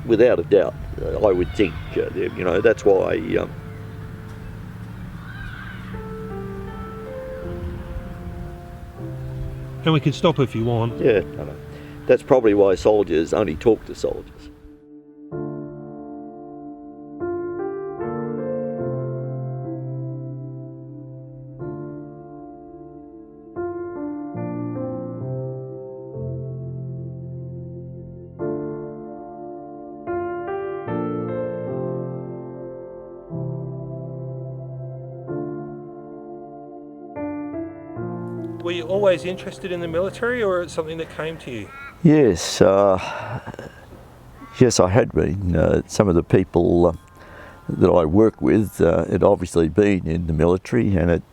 Without a doubt, I would think, you know, that's why and we can stop if you want. yeah, I know. That's probably why soldiers only talk to soldiers. Were you always interested in the military, or it's something that came to you? Yes, yes, I had been. Some of the people that I work with had obviously been in the military, and it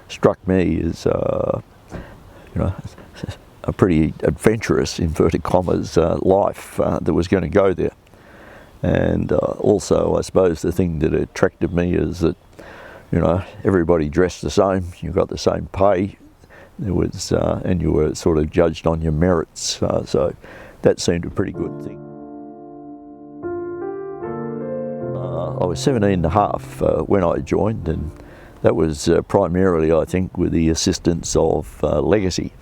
struck me as, you know, a pretty adventurous, inverted commas, life that was going to go there. And also, I suppose the thing that attracted me is that, you know, everybody dressed the same, you got the same pay. There was, and you were sort of judged on your merits, so that seemed a pretty good thing. I was 17 and a half when I joined, and that was primarily, I think, with the assistance of Legacy.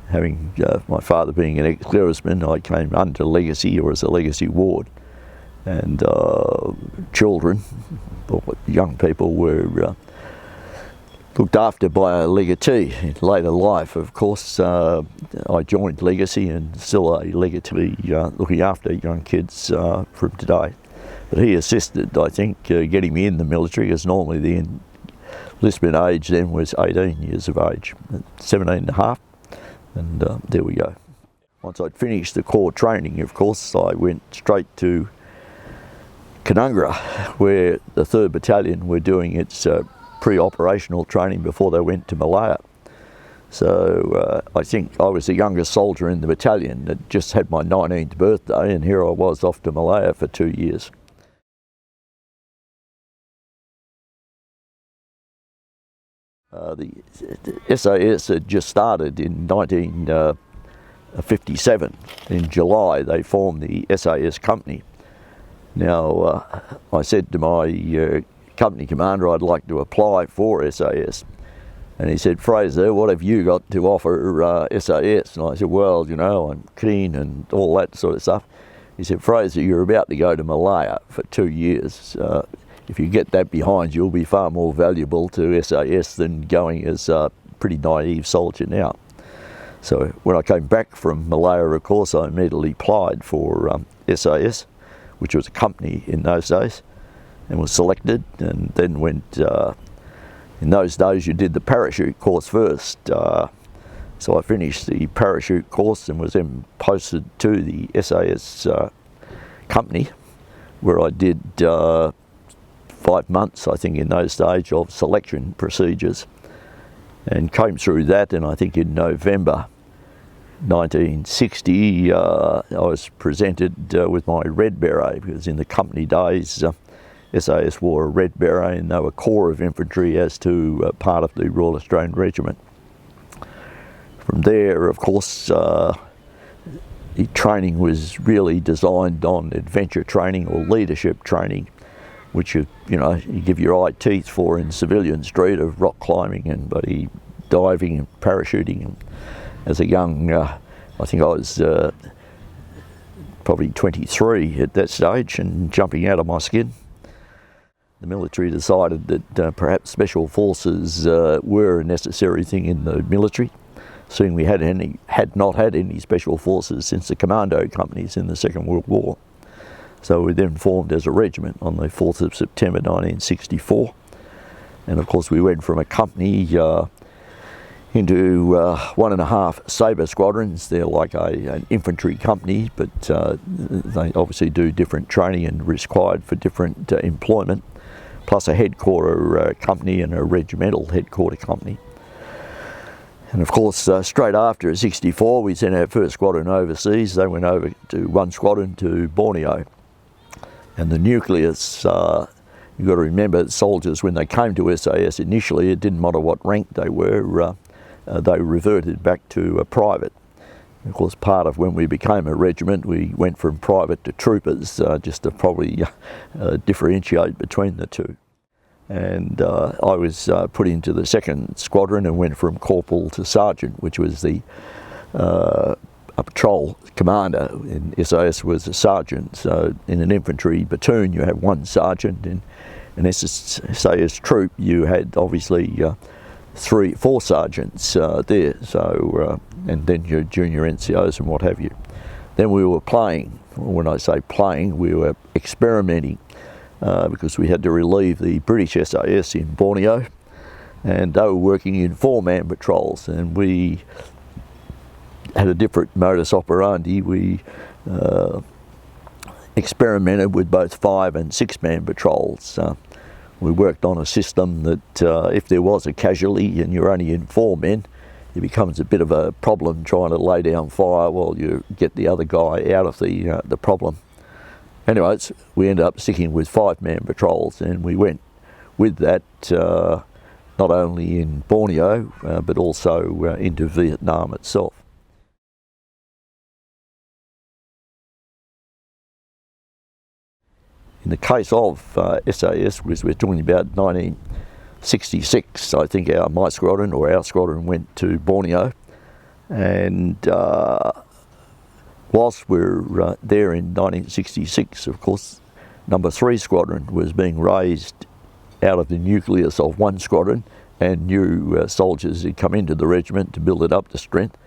Having my father being an ex-serviceman, I came under Legacy, or as a Legacy ward, and children, or young people, were looked after by a legatee. In later life, of course, I joined Legacy and still a legatee looking after young kids from today. But he assisted, I think, getting me in the military, because normally the enlistment age then was 18 years of age, 17 and a half, and there we go. Once I'd finished the core training, of course, I went straight to Canungra, where the 3rd Battalion were doing its pre-operational training before they went to Malaya. So I think I was the youngest soldier in the battalion that just had my 19th birthday, and here I was off to Malaya for 2 years. The SAS had just started in 1957. In July they formed the SAS company. Now I said to my company commander I'd like to apply for SAS, and he said, "Fraser, what have you got to offer SAS?" And I said, "Well, you know, I'm keen," and all that sort of stuff. He said, "Fraser, you're about to go to Malaya for 2 years. If you get that behind you, you'll be far more valuable to SAS than going as a pretty naive soldier now." So when I came back from Malaya, of course, I immediately applied for SAS, which was a company in those days, and was selected, and then went, in those days you did the parachute course first. So I finished the parachute course and was then posted to the SAS company, where I did 5 months, I think, in those days of selection procedures, and came through that. And I think in November 1960 I was presented with my red beret, because in the company days SAS wore a red beret, and they were corps of infantry as to part of the Royal Australian Regiment. From there, of course, the training was really designed on adventure training or leadership training, which you give your eye teeth for in civilian street, of rock climbing and bloody diving and parachuting. And as a young, I think I was probably 23 at that stage, and jumping out of my skin. The military decided that perhaps special forces were a necessary thing in the military, seeing we had not had any special forces since the commando companies in the Second World War. So we then formed as a regiment on the 4th of September 1964. And of course we went from a company into 1.5 Sabre squadrons. They're like an infantry company, but they obviously do different training and required for different employment, plus a headquarter company and a regimental headquarter company. And of course, straight after 64, we sent our first squadron overseas. They went over to one squadron to Borneo. And the nucleus, you've got to remember, soldiers, when they came to SAS initially, it didn't matter what rank they were, they reverted back to a private. Of course, part of when we became a regiment, we went from private to troopers, just to probably differentiate between the two. And I was put into the 2nd Squadron and went from corporal to sergeant, which was a patrol commander. In SAS was a sergeant. So in an infantry platoon, you have one sergeant. In an SAS troop, you had obviously 4 sergeants there. So and then your junior NCOs and what have you. Then we were playing. When I say playing, we were experimenting. Because we had to relieve the British SAS in Borneo, and they were working in 4-man patrols, and we had a different modus operandi. We experimented with both 5- and 6-man patrols. We worked on a system that if there was a casualty and you're only in 4 men, it becomes a bit of a problem trying to lay down fire while you get the other guy out of the problem. Anyways, we ended up sticking with 5-man patrols, and we went with that not only in Borneo but also into Vietnam itself. In the case of SAS, which we're talking about 1966, I think my squadron went to Borneo, and whilst we're there in 1966, of course, number 3 Squadron was being raised out of the nucleus of 1 Squadron, and new soldiers had come into the regiment to build it up to strength,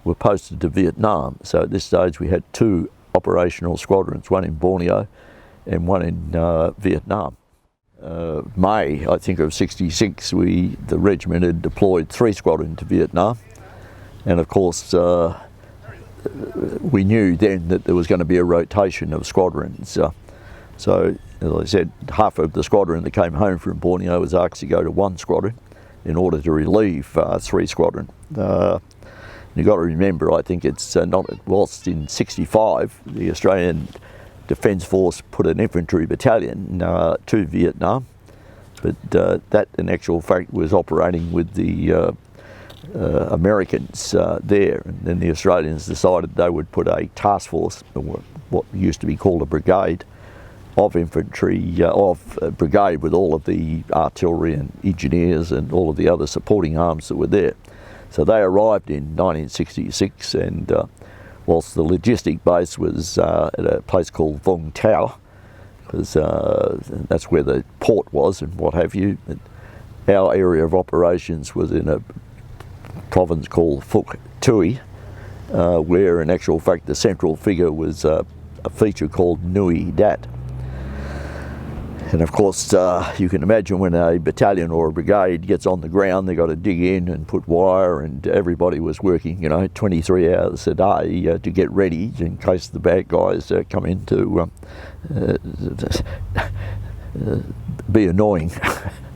were posted to Vietnam. So at this stage we had 2 operational squadrons, one in Borneo and one in Vietnam. May, I think, of 66, the regiment had deployed 3 Squadrons to Vietnam, and of course we knew then that there was going to be a rotation of squadrons. So, as I said, half of the squadron that came home from Borneo was asked to go to 1 Squadron in order to relieve 3 Squadron. You've got to remember, I think it's whilst in 65, the Australian Defence Force put an infantry battalion to Vietnam, but that in actual fact was operating with the Americans there, and then the Australians decided they would put a task force, what used to be called a brigade, of infantry, brigade with all of the artillery and engineers and all of the other supporting arms that were there. So they arrived in 1966, and whilst the logistic base was at a place called Vung Tau, because that's where the port was and what have you, our area of operations was in a province called Phuc Tui, where in actual fact the central figure was a feature called Nui Dat. And of course you can imagine when a battalion or a brigade gets on the ground, they've got to dig in and put wire, and everybody was working 23 hours a day to get ready in case the bad guys come in to be annoying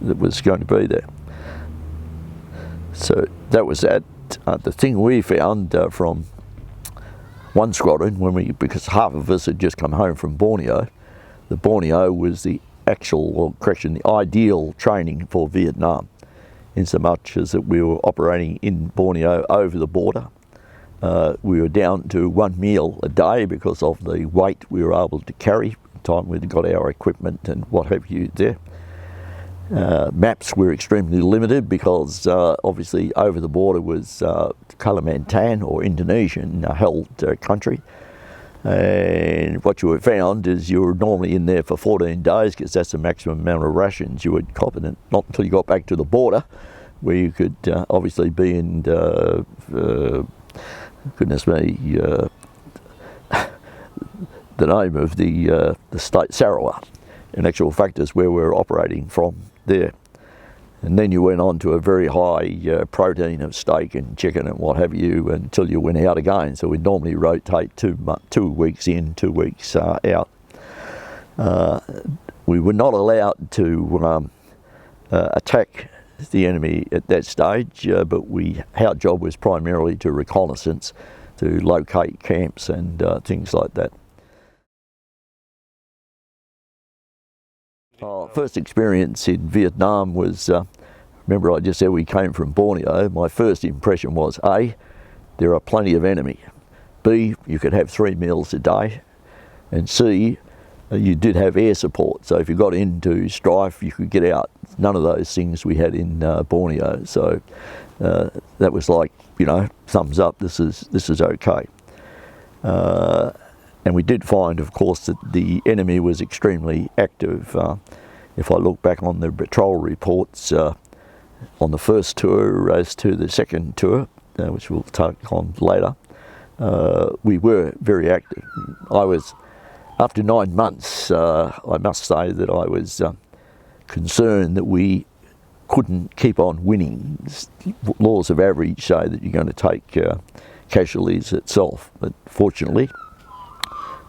that was going to be there. So that was that. The thing we found from 1 Squadron, because half of us had just come home from Borneo, the Borneo was the the ideal training for Vietnam, in so much as that we were operating in Borneo over the border. We were down to 1 meal a day because of the weight we were able to carry by the time we'd got our equipment and what have you there. Maps were extremely limited because obviously over the border was Kalimantan or Indonesian held country, and what you have found is you were normally in there for 14 days because that's the maximum amount of rations you would cop, and not until you got back to the border where you could obviously be in goodness me, the name of the state, Sarawak. In actual fact is where we're operating from there. And then you went on to a very high protein of steak and chicken and what have you until you went out again. So we'd normally rotate 2 weeks in, 2 weeks out. We were not allowed to attack the enemy at that stage, but our job was primarily to reconnaissance, to locate camps and things like that. First experience in Vietnam was, remember I just said we came from Borneo, my first impression was, A, there are plenty of enemy. B, you could have 3 meals a day, and C, you did have air support, so if you got into strife you could get out. None of those things we had in Borneo, so that was like, you know, thumbs up, this is okay. And we did find, of course, that the enemy was extremely active. If I look back on the patrol reports on the first tour as to the second tour, which we'll take on later, we were very active. After 9 months, I must say that I was concerned that we couldn't keep on winning. Laws of average say that you're going to take casualties itself, but fortunately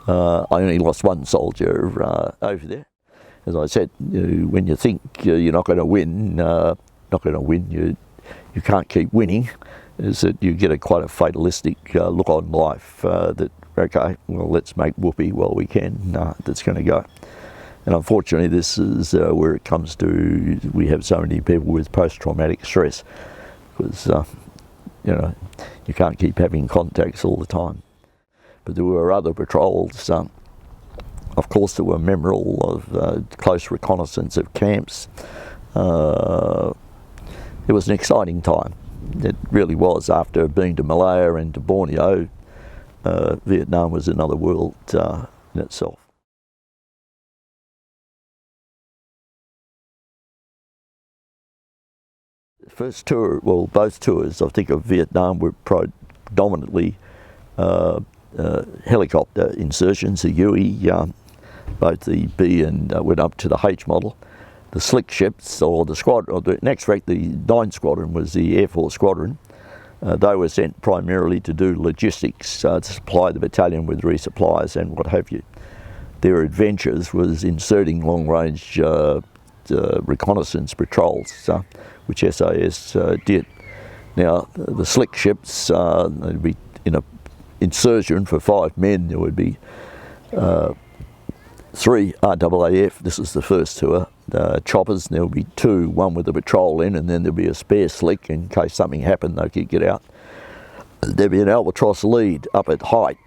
I only lost 1 soldier over there. As I said, when you think you're not going to win, you can't keep winning, is that you get quite a fatalistic look on life, that okay, well, let's make whoopee while we can. No, that's going to go. And unfortunately, this is where it comes to, we have so many people with post-traumatic stress, because you know, you can't keep having contacts all the time. But there were other patrols, of course, that were memorable, of close reconnaissance of camps. It was an exciting time. It really was. After being to Malaya and to Borneo, Vietnam was another world in itself. First tour, well, both tours, I think, of Vietnam were predominantly helicopter insertions, the UE, both the B and went up to the H model. The slick ships, or the squadron, in fact the 9 Squadron was the Air Force Squadron. They were sent primarily to do logistics, to supply the battalion with resupplies and what have you. Their adventures was inserting long-range reconnaissance patrols, which SAS did. Now, the slick ships, they'd be in an insertion for 5 men. There would be 3 RAAF, this is the first tour, choppers, and there would be 2, one with a patrol in, and then there'd be a spare slick in case something happened, they could get out. There'd be an albatross lead up at height,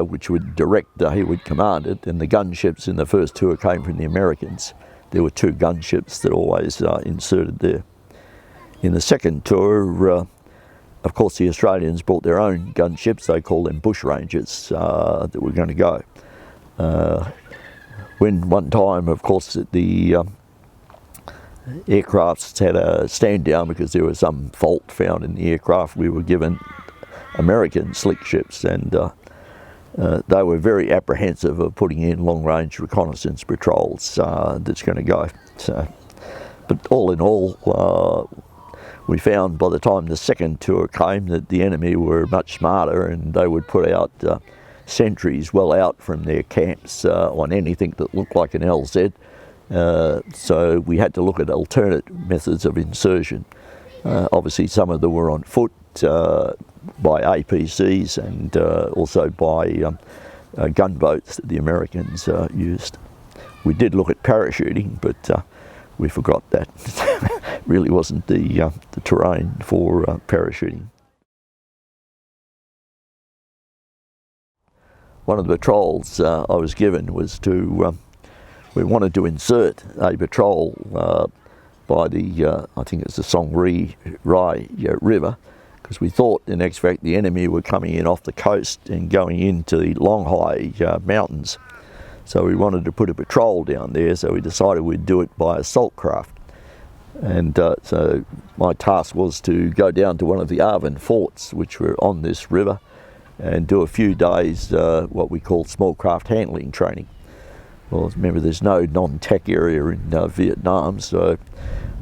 which would direct, he would command it, and the gunships in the first tour came from the Americans. There were 2 gunships that always inserted there. In the second tour, of course, the Australians brought their own gunships. They called them bush rangers that were going to go. When one time, of course, the aircrafts had a stand down because there was some fault found in the aircraft, we were given American slick ships, and they were very apprehensive of putting in long-range reconnaissance patrols that's going to go. So, but all in all, we found by the time the second tour came that the enemy were much smarter, and they would put out sentries well out from their camps on anything that looked like an LZ. So we had to look at alternate methods of insertion. Obviously some of them were on foot by APCs, and also by gunboats that the Americans used. We did look at parachuting, but we forgot that. Really wasn't the terrain for parachuting. One of the patrols I was given was to, we wanted to insert a patrol by the, I think it's the Song Rai River, because we thought in actual fact the enemy were coming in off the coast and going into the Longhai Mountains. So we wanted to put a patrol down there, so we decided we'd do it by assault craft. And so my task was to go down to one of the Arvin forts, which were on this river, and do a few days what we call small craft handling training. Well, remember, there's no non-TAC area in Vietnam, so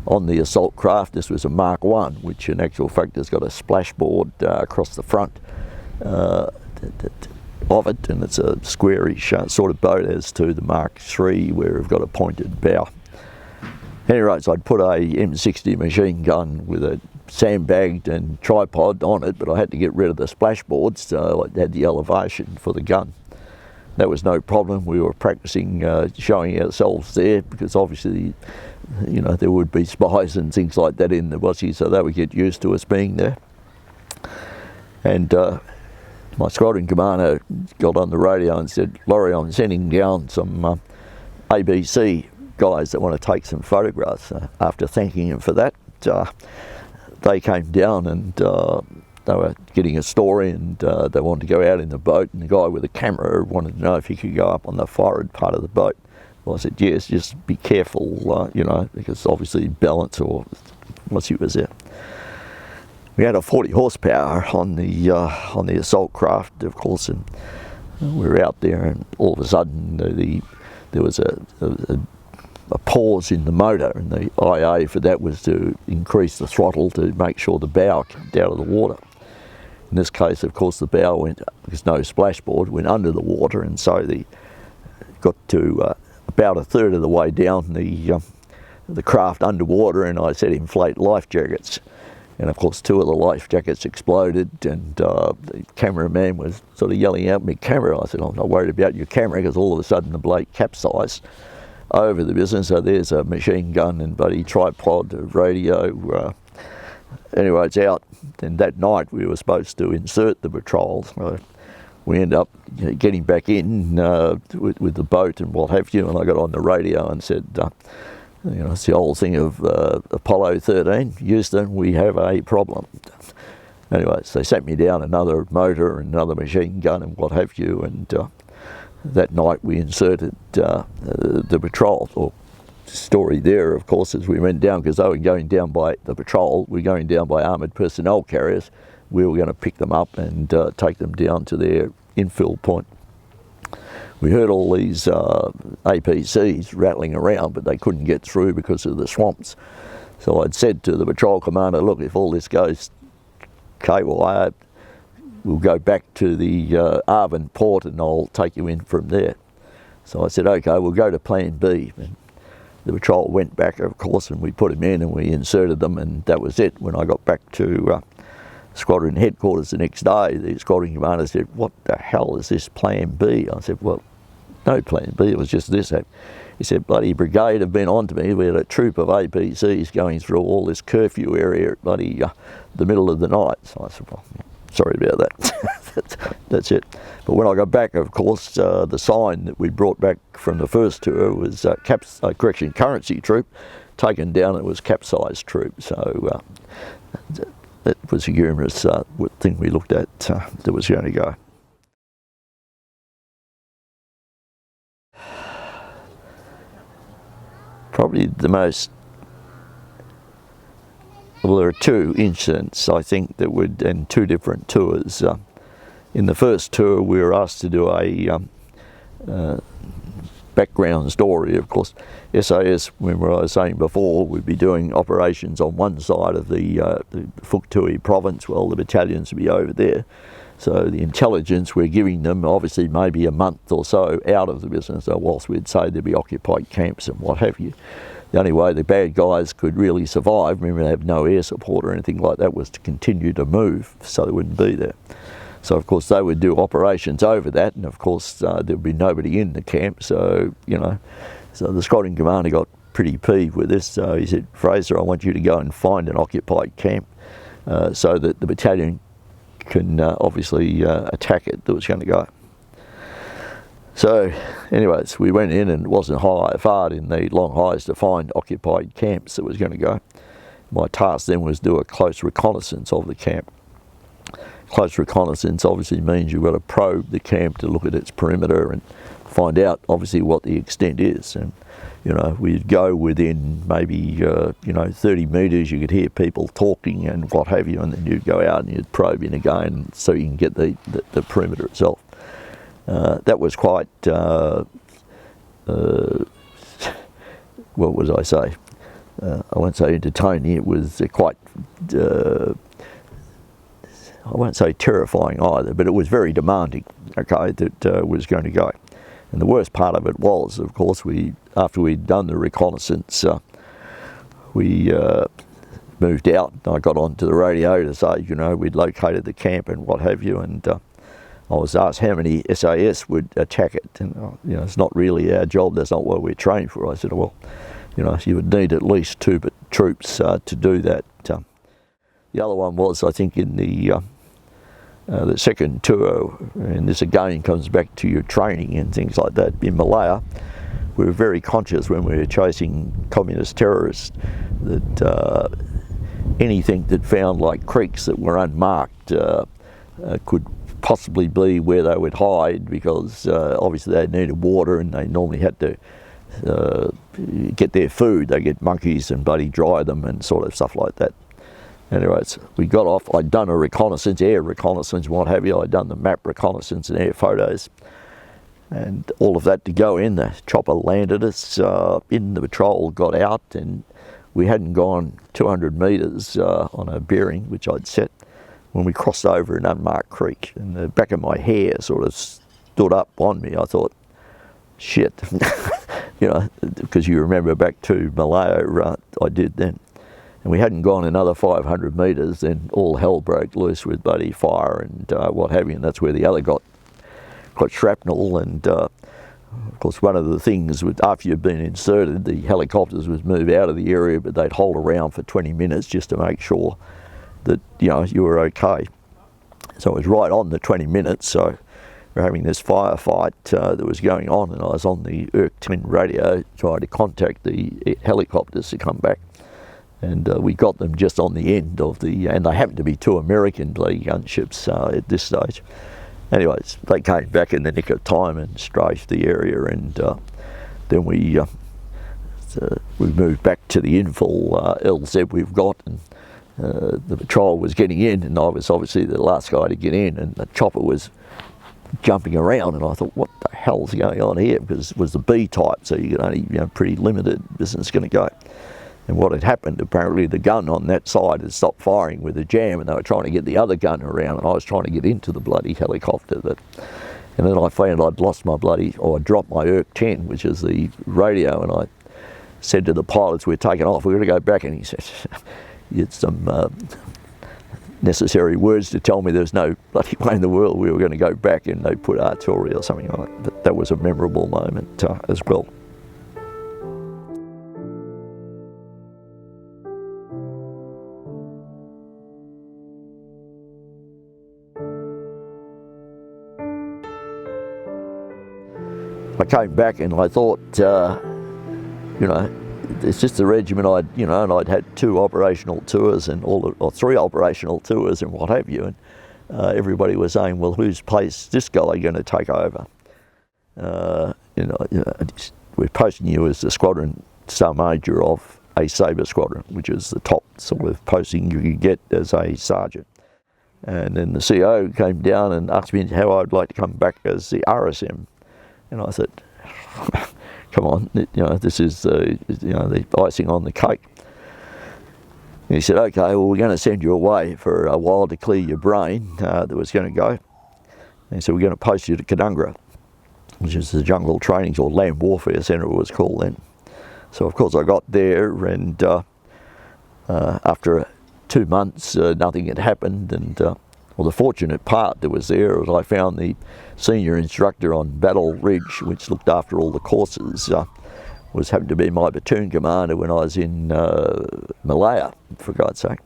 on the assault craft, this was a Mark I, which in actual fact has got a splashboard across the front of it, and it's a squarish sort of boat as to the Mark III, where we've got a pointed bow. Anyway, so I'd put a M60 machine gun with a sandbagged and tripod on it, but I had to get rid of the splashboards, so I had the elevation for the gun. That was no problem. We were practicing showing ourselves there, because obviously, you know, there would be spies and things like that in the Aussie, so they would get used to us being there. And my squadron commander got on the radio and said, "Laurie, I'm sending down some ABC guys that want to take some photographs." After thanking him for that, they came down and they were getting a story, and they wanted to go out in the boat, and the guy with the camera wanted to know if he could go up on the forward part of the boat. Well, I said, yes, just be careful, you know, because obviously balance or what's it was there. We had a 40 horsepower on the assault craft, of course, and we were out there, and all of a sudden there was a pause in the motor, and the IA for that was to increase the throttle to make sure the bow came out of the water. In this case, of course, the bow went, because no splashboard, went under the water, and so got to about a third of the way down the craft underwater, and I said inflate life jackets. And of course 2 of the life jackets exploded, and the cameraman was sort of yelling out mid-camera. I said, I'm not worried about your camera, because all of a sudden the blade capsized over the business. So there's a machine gun and buddy tripod, a radio. Anyway, it's out. And that night we were supposed to insert the patrol. So we end up getting back in with the boat and what have you, and I got on the radio and said, you know, it's the old thing of Apollo 13, Houston, we have a problem. Anyway, so they sent me down another motor and another machine gun and what have you, and that night we inserted the patrol. Or story there, of course, as we went down, because they were going down by the patrol, we were going down by armoured personnel carriers. We were going to pick them up and take them down to their infill point. We heard all these APCs rattling around, but they couldn't get through because of the swamps. So I'd said to the patrol commander, look, if all this goes KY, we'll go back to the Arvin port and I'll take you in from there. So I said, okay, we'll go to plan B. And the patrol went back, of course, and we put them in and we inserted them, and that was it. When I got back to squadron headquarters the next day, the squadron commander said, what the hell is this plan B? I said, well, no plan B, it was just this. He said, bloody brigade have been on to me. We had a troop of APCs going through all this curfew area at bloody the middle of the night. So I said, well, sorry about that. That's it. But when I got back, of course, the sign that we brought back from the first tour was currency troop. Taken down, it was capsized troop. So that was a humorous thing we looked at that was going to go. Probably the most, well, there are 2 incidents, I think, that would, and 2 different tours. In the first tour, we were asked to do a background story. Of course, SAS, remember I was saying before, would be doing operations on one side of the Phuc Tuy province, while the battalions would be over there. So the intelligence we're giving them, obviously maybe a month or so out of the business, so whilst we'd say there'd be occupied camps and what have you. The only way the bad guys could really survive, remember they have no air support or anything like that, was to continue to move so they wouldn't be there. So of course they would do operations over that, and of course there'd be nobody in the camp, so, you know, so the squadron commander got pretty peeved with this. So he said, Fraser, I want you to go and find an occupied camp so that the battalion can obviously attack it that was going to go. So anyways, we went in, and it wasn't hard in the long highs to find occupied camps that was going to go. My task then was do a close reconnaissance of the camp. Close reconnaissance obviously means you've got to probe the camp to look at its perimeter and find out obviously what the extent is. And you know, we'd go within maybe you know, 30 metres, you could hear people talking and what have you, and then you'd go out and you'd probe in again so you can get the perimeter itself. That was quite, what was I say? I won't say entertaining, it was quite, I won't say terrifying either, but it was very demanding, okay, that was going to go. And the worst part of it was, of course, after we'd done the reconnaissance, we moved out. I got onto the radio to say, you know, we'd located the camp and what have you, and I was asked how many SAS would attack it, and you know, it's not really our job, that's not what we're trained for. I said, well, you know, you would need at least 2 troops to do that. The other one was, I think, in the the second tour, and this again comes back to your training and things like that, in Malaya, we were very conscious when we were chasing communist terrorists that anything that found like creeks that were unmarked could possibly be where they would hide, because obviously they needed water and they normally had to get their food. They get monkeys and bloody dry them and sort of stuff like that. Anyways, we got off. I'd done a reconnaissance, air reconnaissance, what have you. I'd done the map reconnaissance and air photos. And all of that to go in. The chopper landed us in the patrol, got out, and we hadn't gone 200 metres on a bearing, which I'd set, when we crossed over an unmarked creek. And the back of my hair sort of stood up on me. I thought, shit, you know, because you remember back to Malaya, I did then. And we hadn't gone another 500 metres, then all hell broke loose with bloody fire and what have you, and that's where the other got shrapnel. And of course, one of the things with, after you've been inserted, the helicopters would move out of the area, but they'd hold around for 20 minutes just to make sure that, you know, you were okay. So it was right on the 20 minutes, so we're having this firefight that was going on, and I was on the IRC-10 radio trying to contact the helicopters to come back. And we got them just on the end of the, and they happened to be two American bloody gunships at this stage. Anyways, they came back in the nick of time and strafed the area, and then we moved back to the infill LZ we've got, and the patrol was getting in, and I was obviously the last guy to get in, and the chopper was jumping around, and I thought, what the hell's going on here? Because it was the B type, so you could only, you know, pretty limited business going to go. And what had happened, apparently the gun on that side had stopped firing with a jam, and they were trying to get the other gun around, and I was trying to get into the bloody helicopter. And then I found I'd lost my or I dropped my IRC-10, which is the radio, and I said to the pilots, we're taking off, we're going to go back. And he said, you had some necessary words to tell me there's no bloody way in the world we were going to go back, and they put artillery or something like that. But that was a memorable moment as well. I came back and I thought, you know, it's just the regiment I'd, you know, and I'd had 2 operational tours and or 3 operational tours and what have you, and everybody was saying, well, whose place is this guy going to take over? You know, we're posting you as the squadron star major of a Sabre squadron, which is the top sort of posting you could get as a sergeant. And then the CO came down and asked me how I'd like to come back as the RSM. And I said, come on, you know, this is you know, the icing on the cake. And he said, okay, well, we're going to send you away for a while to clear your brain that was going to go. And he said, we're going to post you to Kadungra, which is the Jungle Training or Land Warfare Centre it was called then. So of course I got there, and after 2 months nothing had happened, and well, the fortunate part that was there was I found the senior instructor on Battle Ridge, which looked after all the courses, was happened to be my platoon commander when I was in Malaya, for God's sake.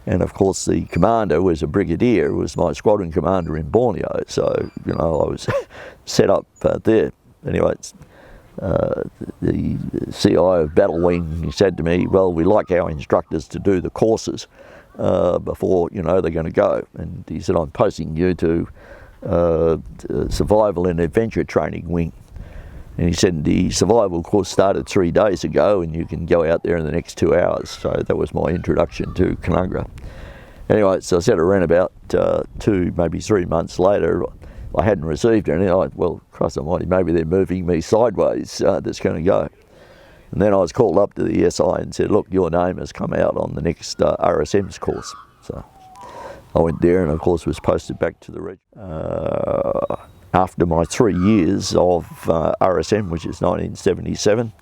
And of course the commander was a brigadier, was my squadron commander in Borneo, so, you know, I was set up there. Anyway, the CI of Battle Wing, he said to me, well, we like our instructors to do the courses before, you know, they're going to go. And he said, I'm posting you to Survival and Adventure Training Wing. And he said, the survival course started 3 days ago, and you can go out there in the next 2 hours. So that was my introduction to Kadungra. Anyway, so I said around about 2, maybe 3 months later, I hadn't received anything. Well, Christ almighty, maybe they're moving me sideways, that's going to go. And then I was called up to the SI and said, look, your name has come out on the next RSM's course. So I went there and of course was posted back to the regiment. After my 3 years of RSM, which is 1977,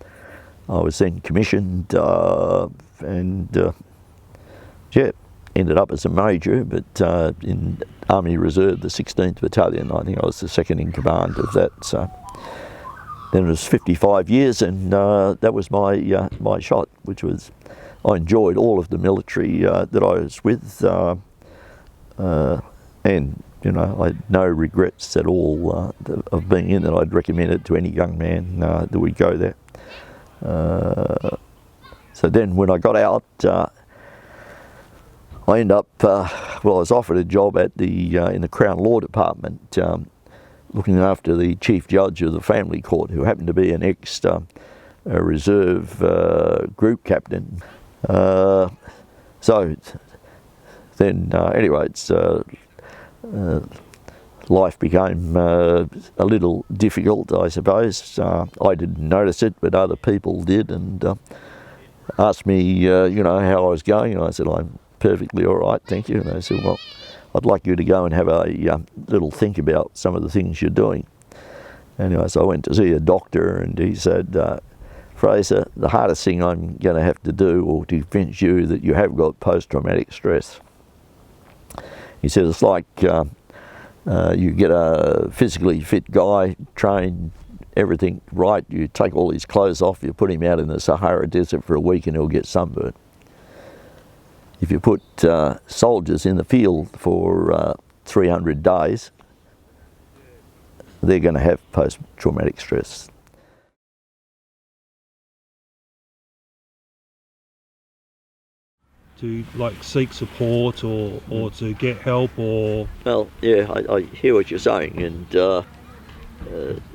I was then commissioned and yeah, ended up as a major, but in Army Reserve, the 16th Battalion. I think I was the second in command of that. So then it was 55 years, and that was my my shot, which was, I enjoyed all of the military that I was with, and you know, I had no regrets at all of being in it. I'd recommend it to any young man that would go there. So then when I got out, I ended up, well, I was offered a job at in the Crown Law Department, looking after the Chief Judge of the Family Court, who happened to be an ex-reserve group captain. So then, anyway, life became a little difficult, I suppose. I didn't notice it, but other people did, and asked me, you know, how I was going, and I said, I'm perfectly all right, thank you. And they said, well, I'd like you to go and have a little think about some of the things you're doing. Anyway, so I went to see a doctor, and he said, Fraser, the hardest thing I'm going to have to do will convince you that you have got post-traumatic stress. He said, it's like you get a physically fit guy, trained, everything right, you take all his clothes off, you put him out in the Sahara Desert for a week and he'll get sunburned. If you put soldiers in the field for 300 days, they're going to have post-traumatic stress. To like seek support or to get help or... Well, yeah, I hear what you're saying, and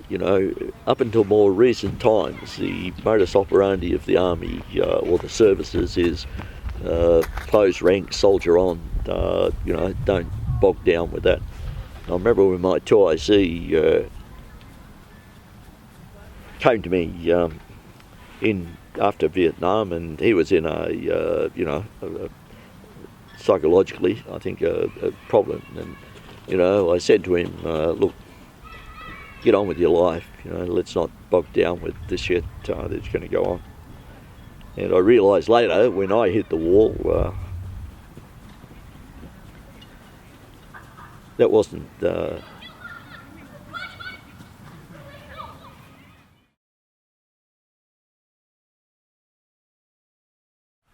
you know, up until more recent times, the modus operandi of the Army or the services is close ranks, soldier on, you know, don't bog down with that. I remember when my 2IC came to me after Vietnam, and he was in you know, psychologically, I think, a problem. And, you know, I said to him, look, get on with your life, you know, let's not bog down with this shit that's going to go on. And I realised later, when I hit the wall, that wasn't...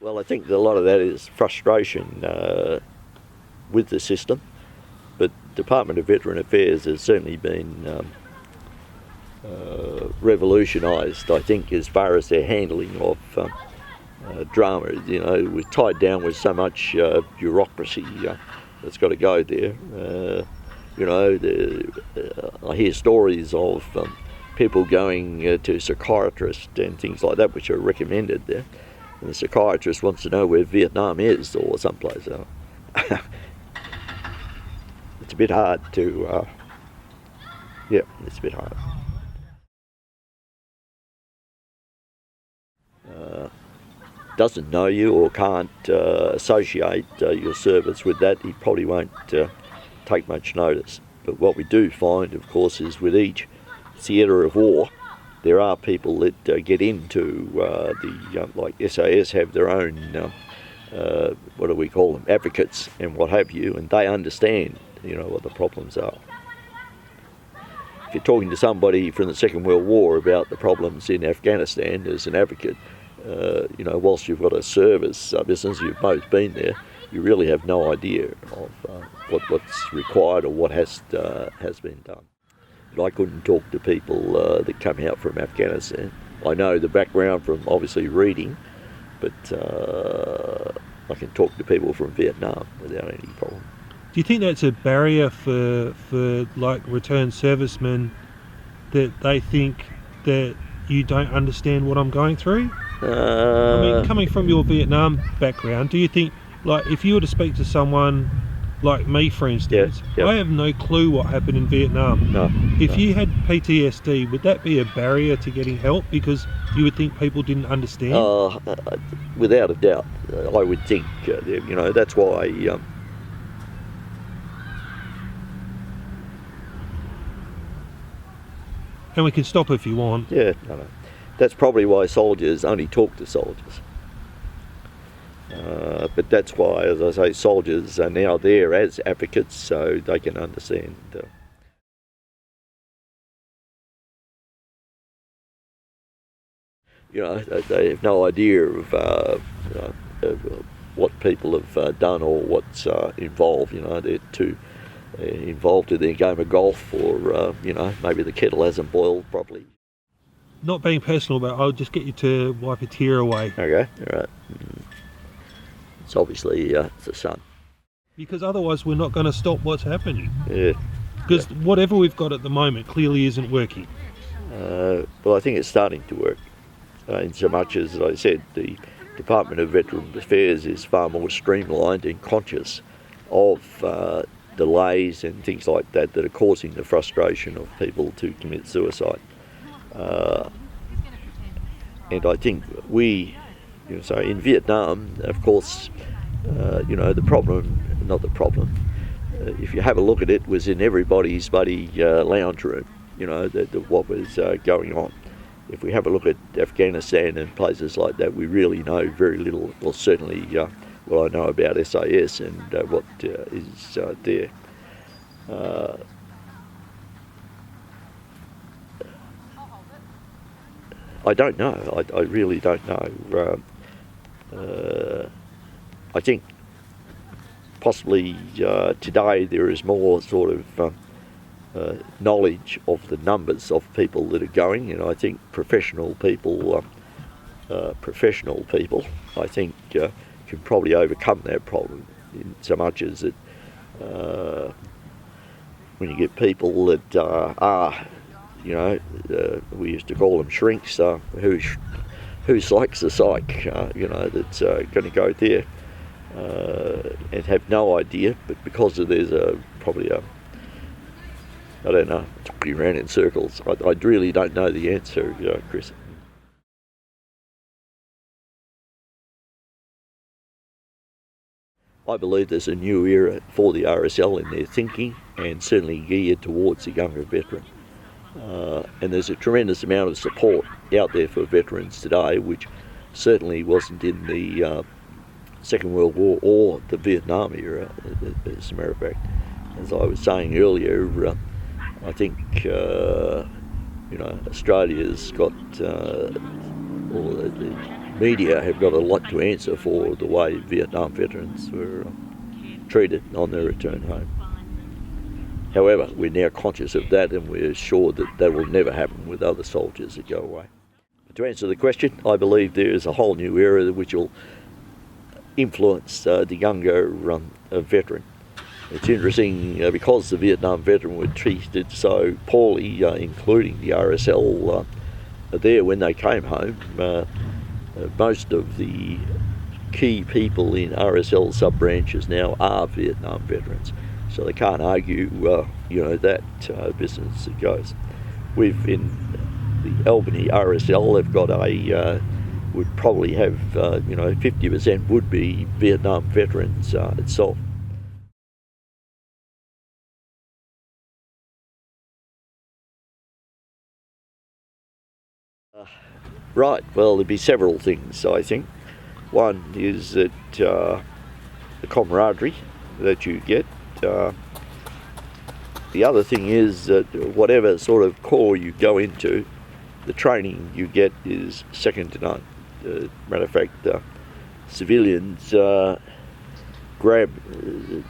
Well, I think that a lot of that is frustration with the system, but Department of Veteran Affairs has certainly been revolutionised, I think, as far as their handling of drama. You know, we're tied down with so much bureaucracy that's got to go there. You know, I hear stories of people going to psychiatrists and things like that, which are recommended there. And the psychiatrist wants to know where Vietnam is or someplace else. It's a bit hard to, yeah, it's a bit hard. Doesn't know you or can't associate your service with that, he probably won't take much notice. But what we do find, of course, is with each theatre of war, there are people that get into like SAS have their own, what do we call them, advocates and what have you, and they understand, you know, what the problems are. If you're talking to somebody from the Second World War about the problems in Afghanistan as an advocate, you know, whilst you've got a service business, you've both been there, you really have no idea of what's required or what has been done. But I couldn't talk to people that come out from Afghanistan. I know the background from obviously reading, but I can talk to people from Vietnam without any problem. Do you think that's a barrier for like returned servicemen, that they think that you don't understand what I'm going through? I mean, coming from your Vietnam background, do you think, like, if you were to speak to someone like me, for instance, I have no clue what happened in Vietnam. If you had PTSD, would that be a barrier to getting help because you would think people didn't understand? Without a doubt, I would think, you know, that's why and we can stop if you want. Yeah, no. That's probably why soldiers only talk to soldiers. But that's why, as I say, soldiers are now there as advocates so they can understand. You know, they have no idea of what people have done or what's involved. You know, they're too involved in their game of golf, or you know, maybe the kettle hasn't boiled properly. Not being personal, but I'll just get you to wipe a tear away. Okay, all right. It's obviously it's the sun. Because otherwise we're not going to stop what's happening. Yeah. Because whatever we've got at the moment clearly isn't working. Well, I think it's starting to work. In so much as I said, the Department of Veterans Affairs is far more streamlined and conscious of delays and things like that that are causing the frustration of people to commit suicide. And I think we, you know, so in Vietnam, of course, you know, if you have a look at it, was in everybody's bloody lounge room, you know, what was going on. If we have a look at Afghanistan and places like that, we really know very little, well, certainly what I know about SAS and what is there. I don't know. I really don't know. I think possibly today there is more sort of knowledge of the numbers of people that are going, and I think professional people, I think can probably overcome that problem, in so much as that when you get people that are, you know, we used to call them shrinks, who psychs the psych, you know, that's going to go there and have no idea, but because there's probably I don't know, talking around in circles. I really don't know the answer, Chris. I believe there's a new era for the RSL in their thinking, and certainly geared towards the younger veteran. And there's a tremendous amount of support out there for veterans today, which certainly wasn't in the Second World War or the Vietnam era, as a matter of fact. As I was saying earlier, I think you know, Australia's got, or the media have got a lot to answer for the way Vietnam veterans were treated on their return home. However, we're now conscious of that, and we're sure that that will never happen with other soldiers that go away. But to answer the question, I believe there is a whole new era which will influence the younger veteran. It's interesting because the Vietnam veteran were treated so poorly, including the RSL there when they came home. Most of the key people in RSL sub-branches now are Vietnam veterans, so they can't argue, you know, that business that goes. We've in the ALBANY RSL, they've got would probably have, you know, 50% would be Vietnam veterans itself. Right, well, there'd be several things, I think. One is that the camaraderie that you get. The other thing is that whatever sort of corps you go into, the training you get is second to none. Matter of fact, civilians grab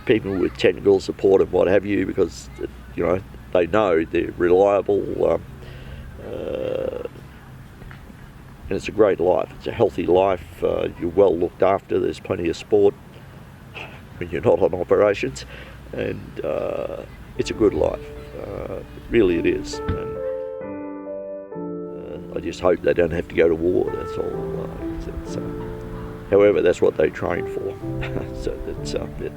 people with technical support and what have you, because, you know, they know they're reliable. And it's a great life. It's a healthy life. You're well looked after. There's plenty of sport when you're not on operations, and it's a good life. Really, it is. And I just hope they don't have to go to war. That's all. However, that's what they train for. So that's it.